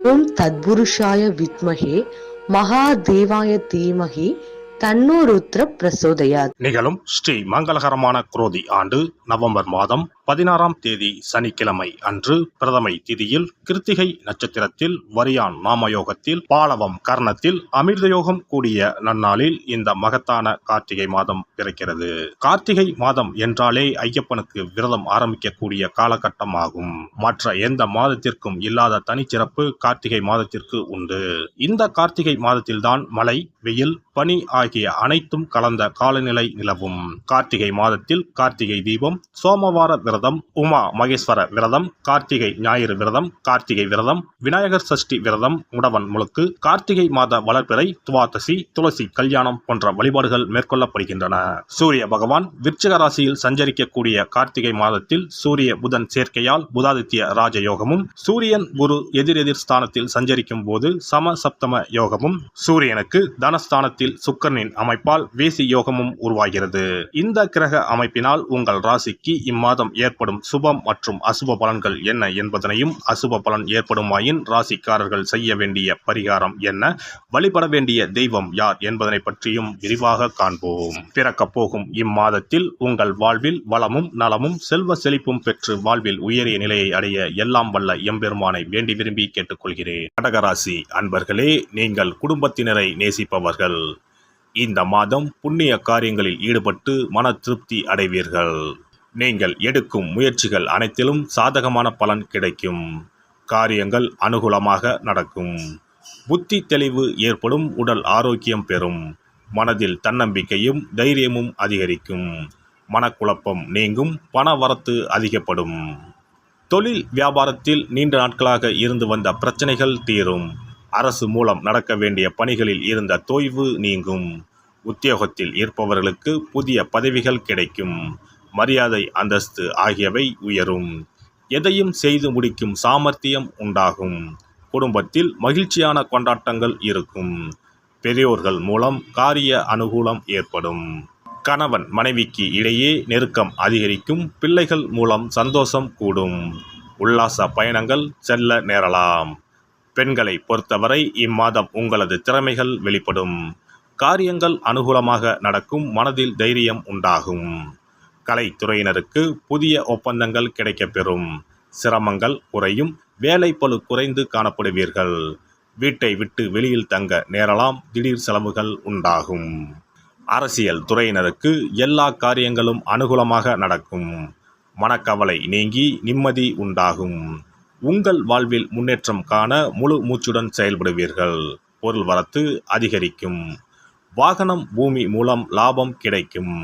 ஓம் தத்புருஷாய வித்மஹே மகாதேவாய தீமஹி தன்னோ ருத்ர பிரசோதயாத். நிகழும் ஸ்ரீ மங்களகரமான குரோதி ஆண்டு நவம்பர் மாதம் 16ஆம் தேதி சனிக்கிழமை அன்று பிரதமை திதியில் கிருத்திகை நட்சத்திரத்தில் வரியான் நாமயோகத்தில் பாலவம் கர்ணத்தில் அமிர்தயோகம் கூடிய நன்னாளில் இந்த மகத்தான கார்த்திகை மாதம் பிறக்கிறது. கார்த்திகை மாதம் என்றாலே ஐயப்பனுக்கு விரதம் ஆரம்பிக்கக்கூடிய காலகட்டம் ஆகும். மற்ற எந்த மாதத்திற்கும் இல்லாத தனிச்சிறப்பு கார்த்திகை மாதத்திற்கு உண்டு. இந்த கார்த்திகை மாதத்தில்தான் மழை, வெயில், பனி ஆகிய அனைத்தும் கலந்த காலநிலை நிலவும். கார்த்திகை மாதத்தில் கார்த்திகை தீபம், சோமவார விரதம், உமா மகேஸ்வர விரதம், கார்த்திகை ஞாயிறு விரதம், கார்த்திகை விரதம், விநாயகர் சஷ்டி விரதம், முடவன் முழுக்கு, கார்த்திகை மாத வளர்பிறை, துவாதசி, துளசி கல்யாணம் போன்ற வழிபாடுகள் மேற்கொள்ளப்படுகின்றன. சூரிய பகவான் விருச்சிக ராசியில் சஞ்சரிக்கக்கூடிய கார்த்திகை மாதத்தில் சூரிய புதன் சேர்க்கையால் புதாதித்ய ராஜயோகமும், சூரியன் குரு எதிரெதிர் ஸ்தானத்தில் சஞ்சரிக்கும் போது சம சப்தம யோகமும், சூரியனுக்கு தனஸ்தானத்தில் சுக்கிரனின் அமைப்பால் வேசி யோகமும் உருவாகிறது. இந்த கிரக அமைப்பினால் உங்கள் ராசிக்கு இம்மாதம் ஏற்படும் சுபம் மற்றும் அசுப பலன்கள் என்ன என்பதனையும், அசுப பலன் ஏற்படுமாயின் ராசிக்காரர்கள் செய்ய வேண்டிய பரிகாரம் என்ன, வழிபட வேண்டிய தெய்வம் யார் என்பதனை பற்றியும் விரிவாக காண்போம். பிறக்கப் போகும் இம்மாதத்தில் உங்கள் வாழ்வில் வளமும் நலமும் செல்வ செழிப்பும் பெற்று வாழ்வில் உயரிய நிலையை அடைய எல்லாம் வல்ல எம்பெருமானை வேண்டி விரும்பி கேட்டுக்கொள்கிறேன். கடகராசி அன்பர்களே, நீங்கள் குடும்பத்தினரை நேசிப்பவர்கள். இந்த மாதம் புண்ணிய காரியங்களில் ஈடுபட்டு மன திருப்தி அடைவீர்கள். நீங்கள் எடுக்கும் முயற்சிகள் அனைத்திலும் சாதகமான பலன் கிடைக்கும். காரியங்கள் அனுகூலமாக நடக்கும். புத்தி தெளிவு ஏற்படும். உடல் ஆரோக்கியம் பெறும். மனதில் தன்னம்பிக்கையும் தைரியமும் அதிகரிக்கும். மனக்குழப்பம் நீங்கும். பண வரத்து அதிகப்படும். தொழில் வியாபாரத்தில் நீண்ட நாட்களாக இருந்து வந்த பிரச்சனைகள் தீரும். அரசு மூலம் நடக்க வேண்டிய பணிகளில் இருந்த தொய்வு நீங்கும். உத்தியோகத்தில் இருப்பவர்களுக்கு புதிய பதவிகள் கிடைக்கும். மரியாதை, அந்தஸ்து ஆகியவை உயரும். எதையும் செய்து முடிக்கும் சாமர்த்தியம் உண்டாகும். குடும்பத்தில் மகிழ்ச்சியான கொண்டாட்டங்கள் இருக்கும். பெரியோர்கள் மூலம் காரிய அனுகூலம் ஏற்படும். கணவன் மனைவிக்கு இடையே நெருக்கம் அதிகரிக்கும். பிள்ளைகள் மூலம் சந்தோஷம் கூடும். உல்லாச பயணங்கள் செல்ல நேரலாம். பெண்களை பொறுத்தவரை இம்மாதம் உங்களது திறமைகள் வெளிப்படும். காரியங்கள் அனுகூலமாக நடக்கும். மனதில் தைரியம் உண்டாகும். கலைத்துறையினருக்கு புதிய ஒப்பந்தங்கள் கிடைக்கப்பெறும். சிரமங்கள் குறையும். வேலைப்பளு குறைந்து காணப்படுவீர்கள். வீட்டை விட்டு வெளியில் தங்க நேரலாம். திடீர் செலவுகள் உண்டாகும். அரசியல் துறையினருக்கு எல்லா காரியங்களும் அனுகூலமாக நடக்கும். மனக்கவலை நீங்கி நிம்மதி உண்டாகும். உங்கள் வாழ்வில் முன்னேற்றம் காண முழு மூச்சுடன் செயல்படுவீர்கள். பொருள் வரத்து அதிகரிக்கும். வாகனம், பூமி மூலம் லாபம் கிடைக்கும்.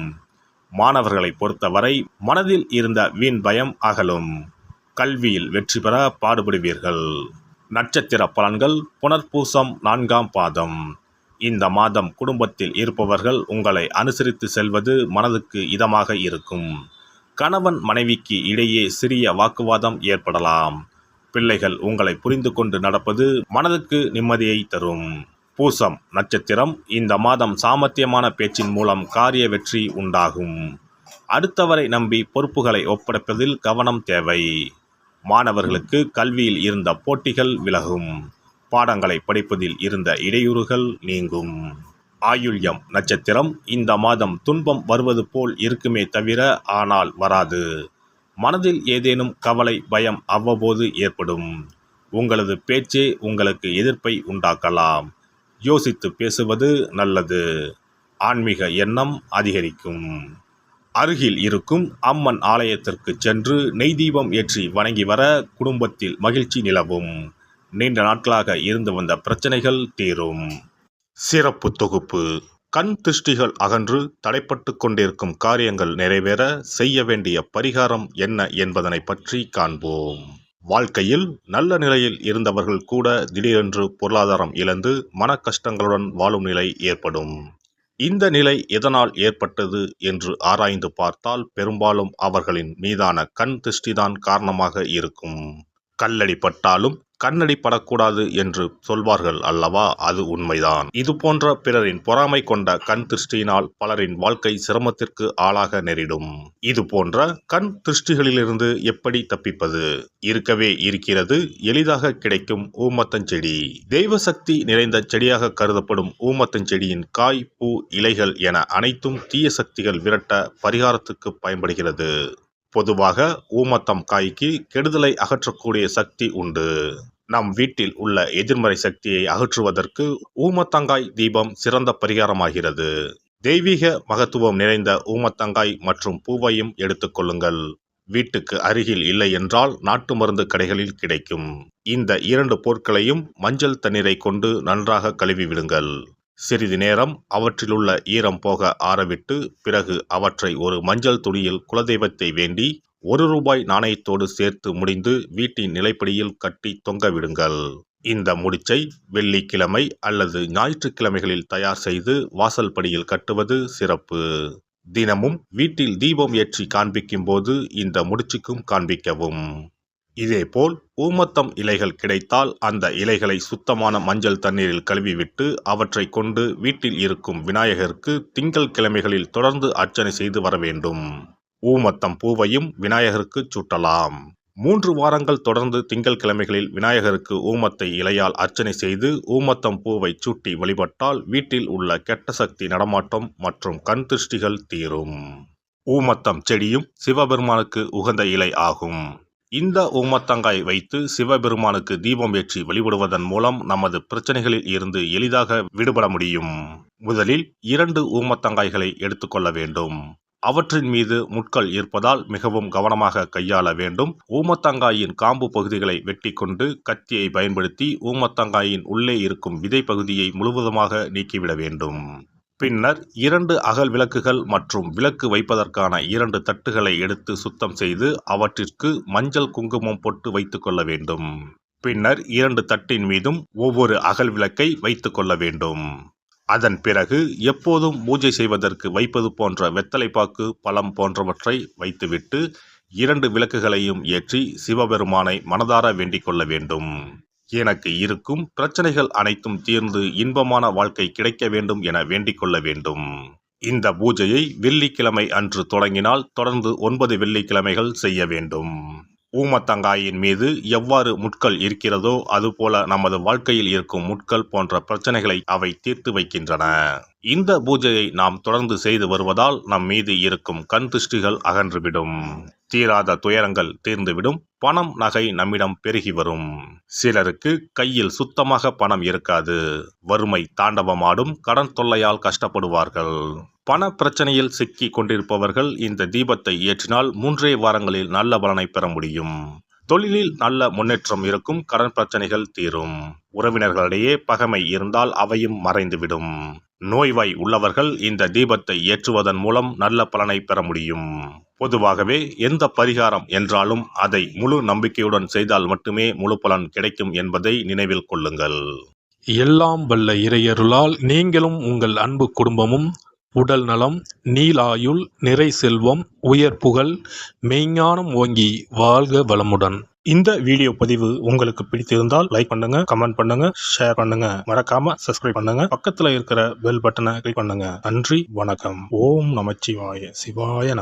மாணவர்களை பொறுத்தவரை மனதில் இருந்த வீண் பயம் அகலும். கல்வியில் வெற்றி பெற பாடுபடுவீர்கள். நட்சத்திர பலன்கள் புனர்பூசம் 4ஆம் பாதம். இந்த மாதம் குடும்பத்தில் இருப்பவர்கள் உங்களை அனுசரித்து செல்வது மனதுக்கு இதமாக இருக்கும். கணவன் மனைவிக்கு இடையே சிறிய வாக்குவாதம் ஏற்படலாம். பிள்ளைகள் உங்களை புரிந்து கொண்டு நடப்பது மனதுக்கு நிம்மதியை தரும். பூசம் நட்சத்திரம். இந்த மாதம் சாமர்த்தியமான பேச்சின் மூலம் காரிய வெற்றி உண்டாகும். அடுத்தவரை நம்பி பொறுப்புகளை ஒப்படைப்பதில் கவனம் தேவை. மாணவர்களுக்கு கல்வியில் இருந்த போட்டிகள் விலகும். பாடங்களை படிப்பதில் இருந்த இடையூறுகள் நீங்கும். ஆயுள்யம் நட்சத்திரம். இந்த மாதம் துன்பம் வருவது போல் இருக்குமே தவிர ஆனால் வராது. மனதில் ஏதேனும் கவலை, பயம் அவ்வப்போது ஏற்படும். உங்களது பேச்சே உங்களுக்கு எதிர்ப்பை உண்டாக்கலாம். யோசித்து பேசுவது நல்லது. ஆன்மீக எண்ணம் அதிகரிக்கும். அருகில் இருக்கும் அம்மன் ஆலயத்திற்கு சென்று நெய் தீபம் ஏற்றி வணங்கி வர குடும்பத்தில் மகிழ்ச்சி நிலவும். நீண்ட நாட்களாக இருந்து வந்த பிரச்சனைகள் தீரும். சிறப்பு தொகுப்பு. கண் திருஷ்டிகள் அகன்று தடைப்பட்டு கொண்டிருக்கும் காரியங்கள் நிறைவேற செய்ய வேண்டிய பரிகாரம் என்ன என்பதனை பற்றி காண்போம். வாழ்க்கையில் நல்ல நிலையில் இருந்தவர்கள் கூட திடீரென்று பொருளாதாரம் இழந்து மன கஷ்டங்களுடன் வாழும் நிலை ஏற்படும். இந்த நிலை எதனால் ஏற்பட்டது என்று ஆராய்ந்து பார்த்தால் பெரும்பாலும் அவர்களின் மீதான கண் திருஷ்டிதான் காரணமாக இருக்கும். கல்லடி பட்டாலும் கண்ணடி படக்கூடாது என்று சொல்வார்கள் அல்லவா, அது உண்மைதான். இது போன்ற பிறரின் பொறாமை கொண்ட கண் திருஷ்டியினால் பலரின் வாழ்க்கை சிரமத்திற்கு ஆளாக நேரிடும். இது போன்ற கண் திருஷ்டிகளிலிருந்து எப்படி தப்பிப்பது? இருக்கவே இருக்கிறது எளிதாக கிடைக்கும் ஊமத்தஞ்செடி. தெய்வ சக்தி நிறைந்த செடியாக கருதப்படும் ஊமத்தஞ்செடியின் காய், பூ, இலைகள் என அனைத்தும் தீய சக்திகள் விரட்ட பரிகாரத்துக்கு பயன்படுகிறது. பொதுவாக ஊமத்தம் காய்க்கு கெடுதலை அகற்றக்கூடிய சக்தி உண்டு. நம் வீட்டில் உள்ள எதிர்மறை சக்தியை அகற்றுவதற்கு ஊமத்தங்காய் தீபம் சிறந்த பரிகாரமாகிறது. தெய்வீக மகத்துவம் நிறைந்த ஊமத்தங்காய் மற்றும் பூவையும் எடுத்துக்கொள்ளுங்கள். வீட்டுக்கு அருகில் இல்லை என்றால் நாட்டு மருந்து கடைகளில் கிடைக்கும். இந்த 2 பொருட்களையும் மஞ்சள் தண்ணீரை கொண்டு நன்றாக கழுவி விடுங்கள். சிறிது நேரம் அவற்றிலுள்ள ஈரம் போக ஆறவிட்டு பிறகு அவற்றை ஒரு மஞ்சள் துணியில் குலதெய்வத்தை வேண்டி ₹1 நாணயத்தோடு சேர்த்து முடிந்து வீட்டின் நிலைப்படியில் கட்டி தொங்க விடுங்கள். இந்த முடிச்சை வெள்ளிக்கிழமை அல்லது ஞாயிற்றுக்கிழமைகளில் தயார் செய்து வாசல் படியில் கட்டுவது சிறப்பு. தினமும் வீட்டில் தீபம் ஏற்றி காண்பிக்கும் போது இந்த முடிச்சுக்கும் காண்பிக்கவும். இதேபோல் ஊமத்தம் இலைகள் கிடைத்தால் அந்த இலைகளை சுத்தமான மஞ்சள் தண்ணீரில் கழுவிவிட்டு அவற்றை கொண்டு வீட்டில் இருக்கும் விநாயகருக்கு திங்கள் கிழமைகளில் தொடர்ந்து அர்ச்சனை செய்து வர வேண்டும். ஊமத்தம் பூவையும் விநாயகருக்கு சூட்டலாம். 3 வாரங்கள் தொடர்ந்து திங்கள் கிழமைகளில் விநாயகருக்கு ஊமத்தை இலையால் அர்ச்சனை செய்து ஊமத்தம் பூவை சூட்டி வழிபட்டால் வீட்டில் உள்ள கெட்ட சக்தி நடமாட்டம் மற்றும் கண் திருஷ்டிகள் தீரும். ஊமத்தம் செடியும் சிவபெருமானுக்கு உகந்த இலை ஆகும். இந்த ஊமத்தங்காய் வைத்து சிவபெருமானுக்கு தீபம் ஏற்றி வழிபடுவதன் மூலம் நமது பிரச்சனைகளில் இருந்து எளிதாக விடுபட முடியும். முதலில் 2 ஊமத்தங்காய்களை எடுத்துக்கொள்ள வேண்டும். அவற்றின் மீது முட்கள் இருப்பதால் மிகவும் கவனமாக கையாள வேண்டும். ஊமத்தங்காயின் காம்பு பகுதிகளை வெட்டி கொண்டு கத்தியை பயன்படுத்தி ஊமத்தங்காயின் உள்ளே இருக்கும் விதை பகுதியை முழுவதுமாக நீக்கிவிட வேண்டும். பின்னர் 2 அகல் விளக்குகள் மற்றும் விளக்கு வைப்பதற்கான 2 தட்டுகளை எடுத்து சுத்தம் செய்து அவற்றிற்கு மஞ்சள் குங்குமம் போட்டு வைத்துக் கொள்ள வேண்டும். பின்னர் 2 தட்டின் மீதும் ஒவ்வொரு அகல் விளக்கை வைத்துக் கொள்ள வேண்டும். அதன் பிறகு எப்போதும் பூஜை செய்வதற்கு வைப்பது போன்ற வெத்தலைப்பாக்கு, பழம் போன்றவற்றை வைத்துவிட்டு 2 விளக்குகளையும் ஏற்றி சிவபெருமானை மனதார வேண்டிக் கொள்ள வேண்டும். எனக்கு இருக்கும் பிரச்சனைகள் அனைத்தும் தீர்ந்து இன்பமான வாழ்க்கை கிடைக்க வேண்டும் என வேண்டிக் கொள்ள வேண்டும். இந்த பூஜையை வெள்ளிக்கிழமை அன்று தொடங்கினால் தொடர்ந்து 9 வெள்ளிக்கிழமைகள் செய்ய வேண்டும். ஊமத்தங்காயின் மீது எவ்வாறு முட்கள் இருக்கிறதோ அதுபோல நமது வாழ்க்கையில் இருக்கும் முட்கள் போன்ற பிரச்சனைகளை அவை தீர்த்து வைக்கின்றன. இந்த பூஜையை நாம் தொடர்ந்து செய்து வருவதால் நம் மீது இருக்கும் கண் திருஷ்டிகள் அகன்றுவிடும். தீராத துயரங்கள் தீர்ந்துவிடும். பணம், நகை நம்மிடம் பெருகி வரும். சிலருக்கு கையில் சுத்தமாக பணம் இருக்காது. வறுமை தாண்டவமாடும். கடன் தொல்லையால் கஷ்டப்படுவார்கள். பண பிரச்சனையில் சிக்கி கொண்டிருப்பவர்கள் இந்த தீபத்தை ஏற்றினால் 3 வாரங்களில் நல்ல பலனை பெற முடியும். தொழிலில் நல்ல முன்னேற்றம் இருக்கும். கடன் பிரச்சனைகள் தீரும். உறவினர்களிடையே பகைமை இருந்தால் அவையும் மறைந்துவிடும். நோய்வாய் உள்ளவர்கள் இந்த தீபத்தை ஏற்றுவதன் மூலம் நல்ல பலனை பெற முடியும். பொதுவாகவே எந்த பரிகாரம் என்றாலும் அதை முழு நம்பிக்கையுடன் செய்தால் மட்டுமே முழு பலன் கிடைக்கும் என்பதை நினைவில் கொள்ளுங்கள். எல்லாம் வல்ல இறையருளால் நீங்களும் உங்கள் அன்பு குடும்பமும் உடல் நலம், நீலாயுள், நிறை செல்வம், உயர் புகழ், மெய்ஞானம் ஓங்கி வாழ்க வளமுடன். இந்த வீடியோ பதிவு உங்களுக்கு பிடித்திருந்தால் லைக் பண்ணுங்க, கமெண்ட் பண்ணுங்க, ஷேர் பண்ணுங்க. மறக்காம சப்ஸ்கிரைப் பண்ணுங்க. பக்கத்துல இருக்கிற பெல் பட்டனை கிளிக் பண்ணுங்க. நன்றி, வணக்கம். ஓம் நமச்சிவாய. சிவாய நம.